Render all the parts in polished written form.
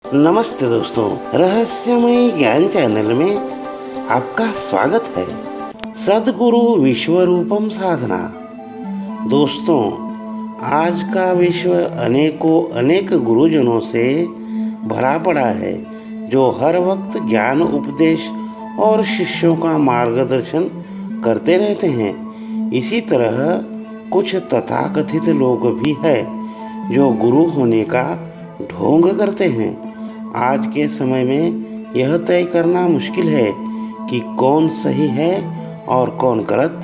नमस्ते दोस्तों, रहस्यमय ज्ञान चैनल में आपका स्वागत है। सद्गुरु विश्वरूपम साधना। दोस्तों, आज का विश्व अनेक गुरुजनों से भरा पड़ा है जो हर वक्त ज्ञान उपदेश और शिष्यों का मार्गदर्शन करते रहते हैं। इसी तरह कुछ तथाकथित लोग भी हैं जो गुरु होने का ढोंग करते हैं। आज के समय में यह तय करना मुश्किल है कि कौन सही है और कौन गलत।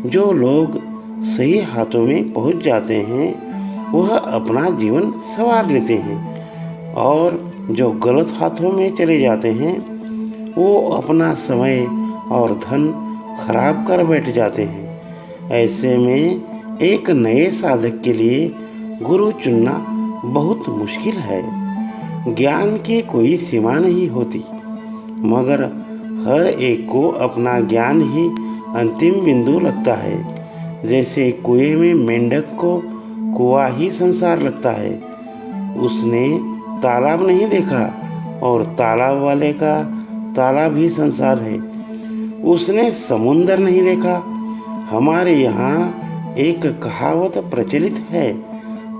जो लोग सही हाथों में पहुंच जाते हैं वह अपना जीवन संवार लेते हैं, और जो गलत हाथों में चले जाते हैं वो अपना समय और धन खराब कर बैठ जाते हैं। ऐसे में एक नए साधक के लिए गुरु चुनना बहुत मुश्किल है। ज्ञान की कोई सीमा नहीं होती, मगर हर एक को अपना ज्ञान ही अंतिम बिंदु लगता है। जैसे कुएं में मेंढक को कुआं ही संसार लगता है। उसने तालाब नहीं देखा और तालाब वाले का तालाब ही संसार है। उसने समुंदर नहीं देखा। हमारे यहाँ एक कहावत प्रचलित है,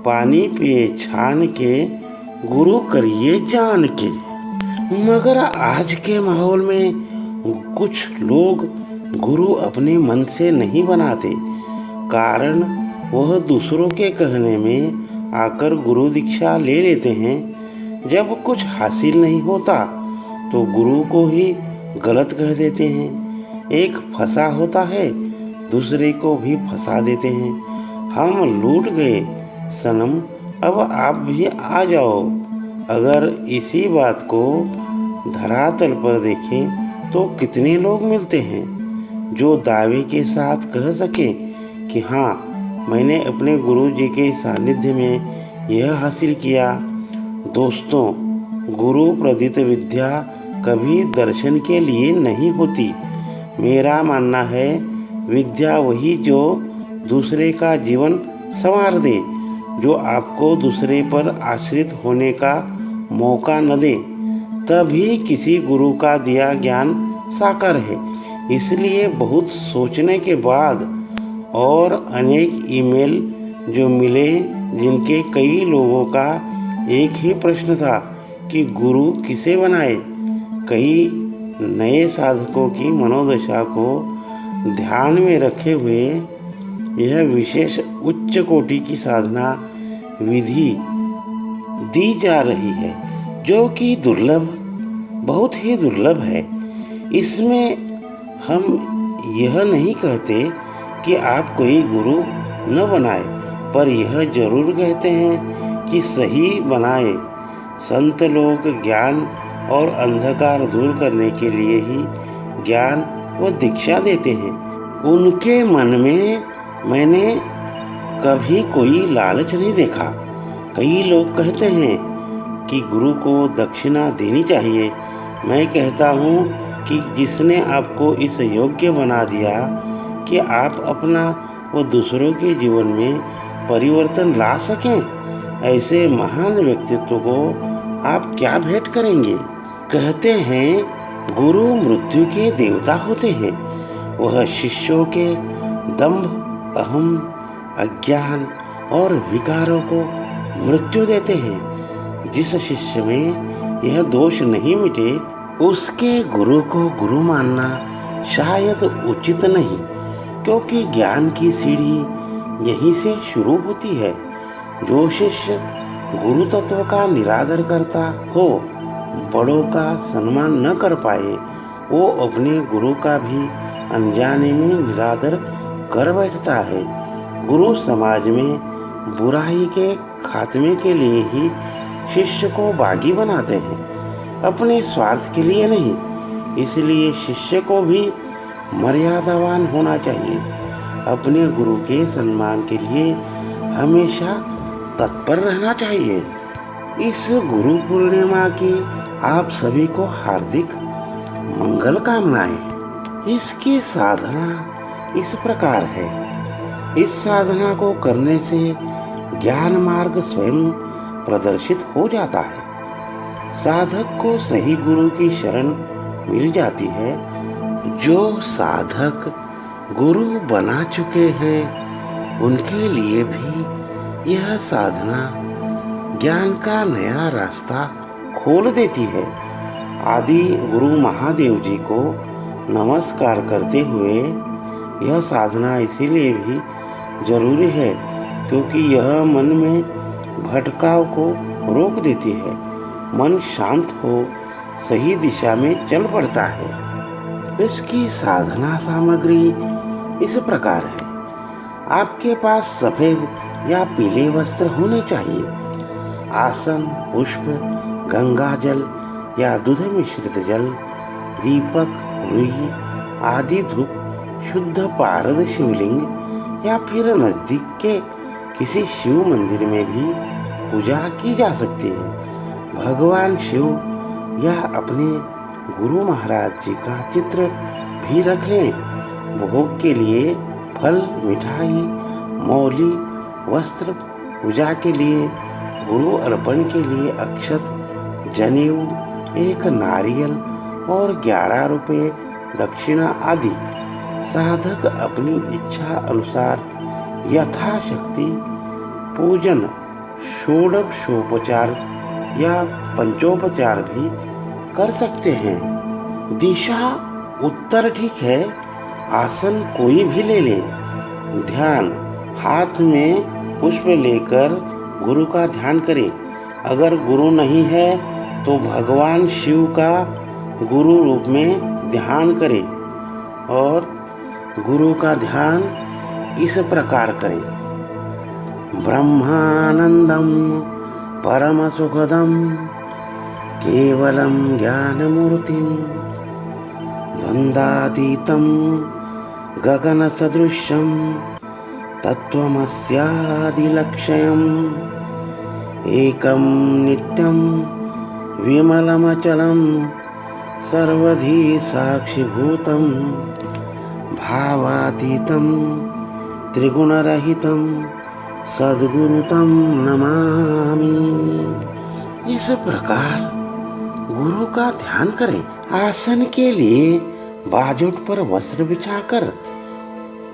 पानी पिए छान के गुरु करिए जान के। मगर आज के माहौल में कुछ लोग गुरु अपने मन से नहीं बनाते, कारण वह दूसरों के कहने में आकर गुरु दीक्षा ले लेते हैं। जब कुछ हासिल नहीं होता तो गुरु को ही गलत कह देते हैं। एक फंसा होता है दूसरे को भी फंसा देते हैं। हम लूट गए सनम, अब आप भी आ जाओ। अगर इसी बात को धरातल पर देखें तो कितने लोग मिलते हैं जो दावे के साथ कह सके कि हाँ, मैंने अपने गुरु जी के सानिध्य में यह हासिल किया। दोस्तों, गुरु प्रदत्त विद्या कभी दर्शन के लिए नहीं होती। मेरा मानना है, विद्या वही जो दूसरे का जीवन संवार दे, जो आपको दूसरे पर आश्रित होने का मौका न दे, तभी किसी गुरु का दिया ज्ञान साकार है। इसलिए बहुत सोचने के बाद और अनेक ईमेल जो मिले, जिनके कई लोगों का एक ही प्रश्न था कि गुरु किसे बनाए, कई नए साधकों की मनोदशा को ध्यान में रखे हुए यह विशेष उच्च कोटि की साधना विधि दी जा रही है, जो कि दुर्लभ, बहुत ही दुर्लभ है। इसमें हम यह नहीं कहते कि आप कोई गुरु न बनाए, पर यह जरूर कहते हैं कि सही बनाए। संत लोग ज्ञान और अंधकार दूर करने के लिए ही ज्ञान व दीक्षा देते हैं। उनके मन में मैंने कभी कोई लालच नहीं देखा। कई लोग कहते हैं कि गुरु को दक्षिणा देनी चाहिए। मैं कहता हूँ कि जिसने आपको इस योग्य बना दिया कि आप अपना व दूसरों के जीवन में परिवर्तन ला सकें, ऐसे महान व्यक्तित्व को आप क्या भेंट करेंगे। कहते हैं गुरु मृत्यु के देवता होते हैं। वह शिष्यों के दंभ, अहम, अज्ञान और विकारों को मृत्यु देते हैं। जिस शिष्य में यह दोष नहीं मिटे, उसके गुरु को गुरु मानना शायद उचित नहीं, क्योंकि ज्ञान की सीढ़ी यहीं से शुरू होती है। जो शिष्य गुरु तत्व का निरादर करता हो, बड़ों का सम्मान न कर पाए, वो अपने गुरु का भी अनजाने में निरादर कर बैठता है। गुरु समाज में बुराई के खात्मे के लिए ही शिष्य को बागी बनाते हैं, अपने स्वार्थ के लिए नहीं। इसलिए शिष्य को भी मर्यादावान होना चाहिए। अपने गुरु के सम्मान के लिए हमेशा तत्पर रहना चाहिए। इस गुरु पूर्णिमा की आप सभी को हार्दिक मंगल कामनाएं। इसकी साधना इस प्रकार है। इस साधना को करने से ज्ञान मार्ग स्वयं प्रदर्शित हो जाता है। साधक को सही गुरु की शरण मिल जाती है। जो साधक गुरु बना चुके हैं उनके लिए भी यह साधना ज्ञान का नया रास्ता खोल देती है। आदि गुरु महादेव जी को नमस्कार करते हुए यह साधना इसीलिए भी जरूरी है क्योंकि यह मन में भटकाव को रोक देती है। मन शांत हो सही दिशा में चल पड़ता है। इसकी साधना सामग्री इस प्रकार है। आपके पास सफेद या पीले वस्त्र होने चाहिए। आसन, पुष्प, गंगा जल या दूध मिश्रित जल, दीपक, रुई आदि धूप, शुद्ध पारद शिवलिंग या फिर नजदीक के किसी शिव मंदिर में भी पूजा की जा सकती है। भगवान शिव या अपने गुरु महाराज जी का चित्र भी रख लें। भोग के लिए फल, मिठाई, मौली, वस्त्र, पूजा के लिए गुरु अर्पण के लिए अक्षत, जनेऊ, एक नारियल और 11 रुपये दक्षिणा आदि साधक अपनी इच्छा अनुसार यथाशक्ति पूजन, षोडशोपचार या पंचोपचार भी कर सकते हैं। दिशा उत्तर ठीक है। आसन कोई भी ले लें। ध्यान, हाथ में पुष्प लेकर गुरु का ध्यान करें। अगर गुरु नहीं है तो भगवान शिव का गुरु रूप में ध्यान करें और गुरु का ध्यान इस प्रकार करें। ब्रह्मानंदम परम सुखदम केवलम ज्ञानमूर्तिम द्वंद्वातीतं गगन सदृशं तत्त्वमस्यादिलक्ष्यम् एकं नित्यं विमलमचलं सर्वधी साक्षिभूतं भावातीतं त्रिगुणरहितं सद्गुरुतं नमामि। इस प्रकार गुरु का ध्यान करें। आसन के लिए बाजोट पर वस्त्र बिछाकर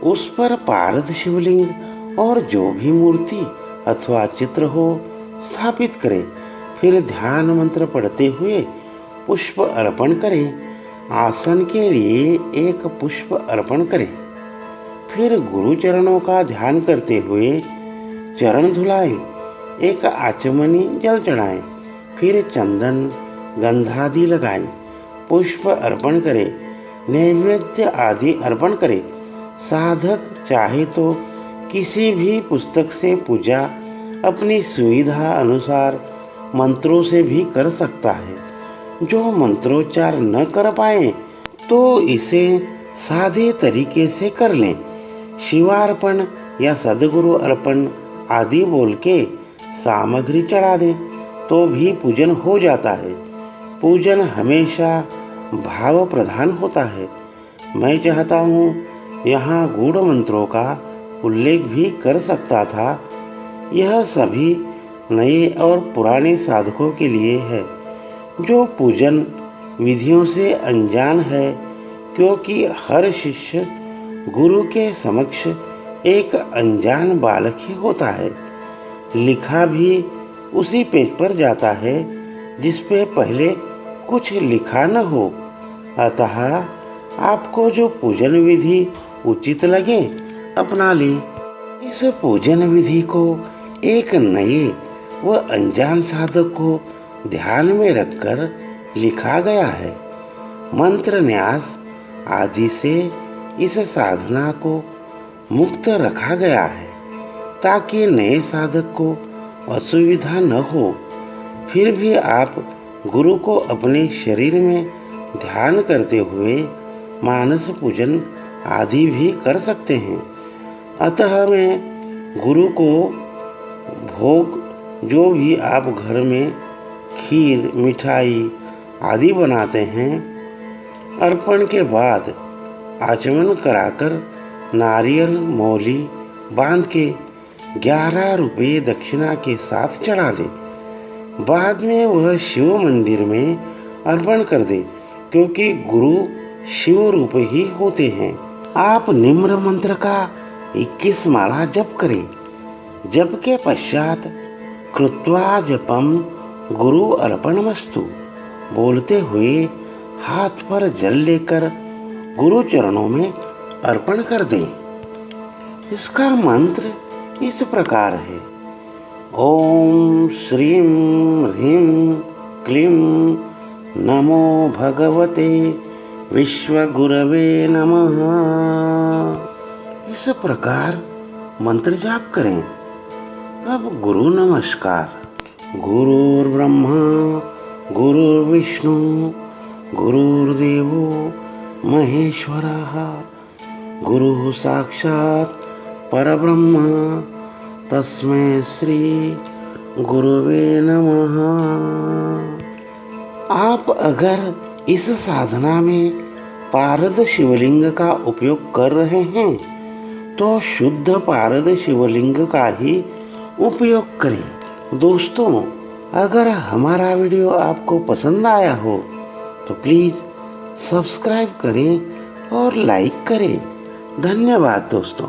उस पर पारद शिवलिंग और जो भी मूर्ति अथवा चित्र हो स्थापित करें। फिर ध्यान मंत्र पढ़ते हुए पुष्प अर्पण करें। आसन के लिए एक पुष्प अर्पण करें। फिर गुरु चरणों का ध्यान करते हुए चरण धुलाएं। एक आचमनी जल चढ़ाएं। फिर चंदन, गंधादि लगाएं। पुष्प अर्पण करें। नैवेद्य आदि अर्पण करें। साधक चाहे तो किसी भी पुस्तक से पूजा अपनी सुविधा अनुसार मंत्रों से भी कर सकता है। जो मंत्रोच्चार न कर पाए तो इसे सादे तरीके से कर लें। शिवार्पण या सदगुरु अर्पण आदि बोल के सामग्री चढ़ा दें तो भी पूजन हो जाता है। पूजन हमेशा भाव प्रधान होता है। मैं चाहता हूँ यहाँ गूढ़ मंत्रों का उल्लेख भी कर सकता था। यह सभी नए और पुराने साधकों के लिए है जो पूजन विधियों से अनजान है, क्योंकि हर शिष्य गुरु के समक्ष एक अनजान बालक ही होता है। लिखा भी उसी पेज पर जाता है जिस पे पहले कुछ लिखा न हो। अतः आपको जो पूजन विधि उचित लगे अपना लें। इस पूजन विधि को एक नए व अनजान साधक को ध्यान में रखकर लिखा गया है। मंत्र न्यास आदि से इस साधना को मुक्त रखा गया है ताकि नए साधक को असुविधा न हो। फिर भी आप गुरु को अपने शरीर में ध्यान करते हुए मानस पूजन आदि भी कर सकते हैं। अतः मैं गुरु को भोग जो भी आप घर में खीर, मिठाई आदि बनाते हैं, अर्पण के बाद आचमन कराकर नारियल मौली बांध के 11 रुपये दक्षिणा के साथ चढ़ा दें। बाद में वह शिव मंदिर में अर्पण कर दे, क्योंकि गुरु शिव रूप ही होते हैं। आप निम्र मंत्र का 21 माला जप करें। जप के पश्चात कृत्वा जपम गुरु अर्पणमस्तु बोलते हुए हाथ पर जल लेकर गुरु चरणों में अर्पण कर दें। इसका मंत्र इस प्रकार है: ओम श्रीं ह्रीं क्लीं नमो भगवते विश्वगुरवे नमः। इस प्रकार मंत्र जाप करें। अब गुरु नमस्कार। गुरुर्ब्रह्मा गुरुर्विष्णु गुरुर्देवो महेश्वरः गुरुः साक्षात् परब्रह्म तस्मै श्री गुरुवे नमः। आप अगर इस साधना में पारद शिवलिंग का उपयोग कर रहे हैं तो शुद्ध पारद शिवलिंग का ही उपयोग करें। दोस्तों, अगर हमारा वीडियो आपको पसंद आया हो तो प्लीज़ सब्सक्राइब करें और लाइक करें। धन्यवाद दोस्तों।